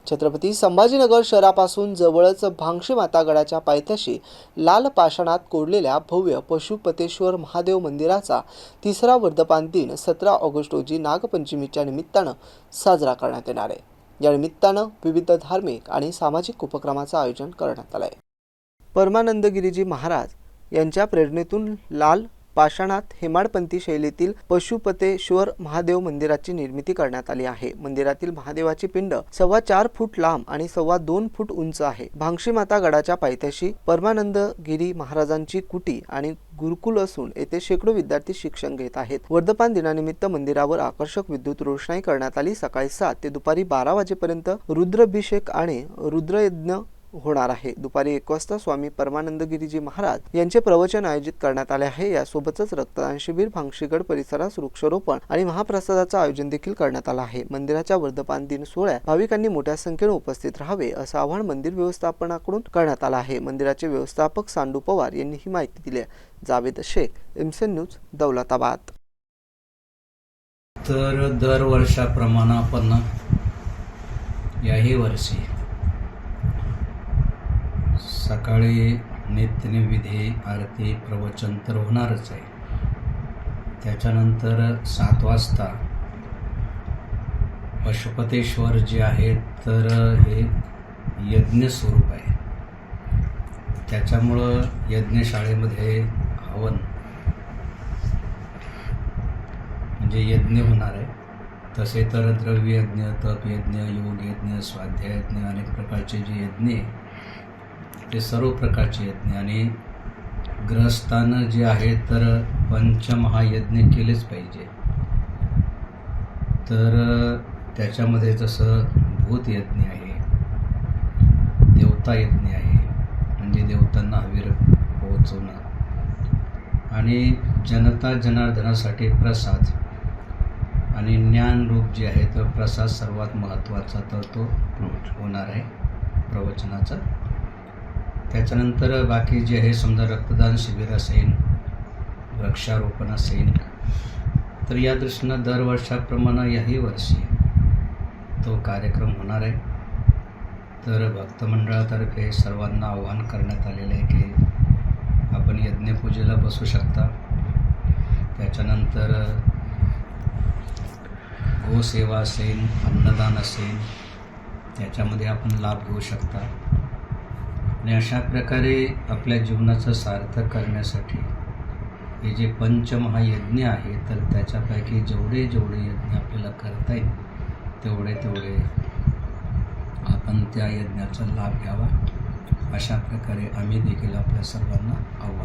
छत्रपती संभाजीनगर शहरापासून जवळच भांगशी माता गडाच्या पायथ्याशी लाल पाषाणात कोरलेल्या भव्य पशुपतेश्वर महादेव मंदिराचा तिसरा वर्धमान दिन 17 ऑगस्ट रोजी नागपंचमीच्या निमित्तानं साजरा करण्यात येणार आहे। या निमित्तानं विविध धार्मिक आणि सामाजिक उपक्रमांचं आयोजन करण्यात आलं आहे। परमानंद गिरीजी महाराज यांच्या प्रेरणेतून लाल पाषाणात हेमाडपंथी शैलीतील पशुपतेश्वर महादेव मंदिराची निर्मिती करण्यात आली आहे। मंदिरातील महादेवाची पिंड 4.25 फूट लांब आणि 2.25 फूट उंच आहे। भांगशी माता गडाच्या पायथ्याशी परमानंद गिरी महाराजांची कुटी आणि गुरुकुल असून येथे शेकडो विद्यार्थी शिक्षण घेत आहेत। वर्धमान दिनानिमित्त मंदिरावर आकर्षक विद्युत रोषणाई करण्यात आली। सकाळी 7 ते दुपारी 12 वाजेपर्यंत रुद्राभिषेक आणि रुद्रयज्ञ होणार आहे। दुपारी 1 वाजता स्वामी परमानंद गिरीजी महाराज यांचे प्रवचन आयोजित करण्यात आले आहे। यासोबतच रक्तदान शिबिर, भांगशीगड परिसरास वृक्षारोपण आणि महाप्रसादाचे आयोजन देखील करण्यात आले आहे। मंदिराच्या वर्धमान दिन सोहळ्यात भाविकांनी मोठ्या संख्येने उपस्थित राहावे असं आवाहन मंदिर व्यवस्थापनाकडून करण्यात आले आहे। मंदिराचे व्यवस्थापक सांडू पवार यांनी ही माहिती दिली आहे। Javed Shaikh, MCN news, Daulatabad. तर दरवर्षाप्रमाणे आपण याही वर्षी सकाळी नित्यनिविधी आरती प्रवचन तर होणारच आहे। त्याच्यानंतर 7 वाजता पशुपतेश्वर जे आहे तर हे यज्ञ स्वरूप आहे। त्याच्यामुळं यज्ञशाळेमध्ये हवन म्हणजे यज्ञ होणार आहे। तसे तर द्रव्ययज्ञ, तपयज्ञ, योगयज्ञ, स्वाध्याययज्ञ अनेक प्रकारचे जे यज्ञ आहे ते सर्व प्रकारचे यज्ञ आणि ग्रहस्थानं जे आहे तर पंचमहायज्ञ केलेच पाहिजे। तर त्याच्यामध्ये जसं भूतयज्ञ आहे, देवतायज्ञ आहे म्हणजे देवतांना हवीर पोहोचवणं आणि जनता जनार्दनासाठी प्रसाद आणि ज्ञानरूप जे आहे तर प्रसाद सर्वात महत्त्वाचा तर तो होणार आहे प्रवचनाचा। त्याच्यानंतर बाकी जे आहे समजा रक्तदान शिबिर असेल, वृक्षारोपण असेल, तर या दृष्टीनं दरवर्षाप्रमाणे याही वर्षी तो कार्यक्रम होणार आहे। तर भक्तमंडळातर्फे सर्वांना आवाहन करण्यात आलेलं आहे की आपण यज्ञपूजेला बसू शकता। त्याच्यानंतर गोसेवा असेल, अन्नदान असेल, त्याच्यामध्ये आपण लाभ घेऊ शकता आणि अशा प्रकारे आपल्या जीवनाचं सार्थक करण्यासाठी हे जे पंचमहायज्ञ आहे तर त्याच्यापैकी जेवढे यज्ञ आपल्याला करता येईल तेवढे आपण त्या यज्ञाचा लाभ घ्यावा अशा प्रकारे आम्ही देखील आपल्या सर्वांना आवाहन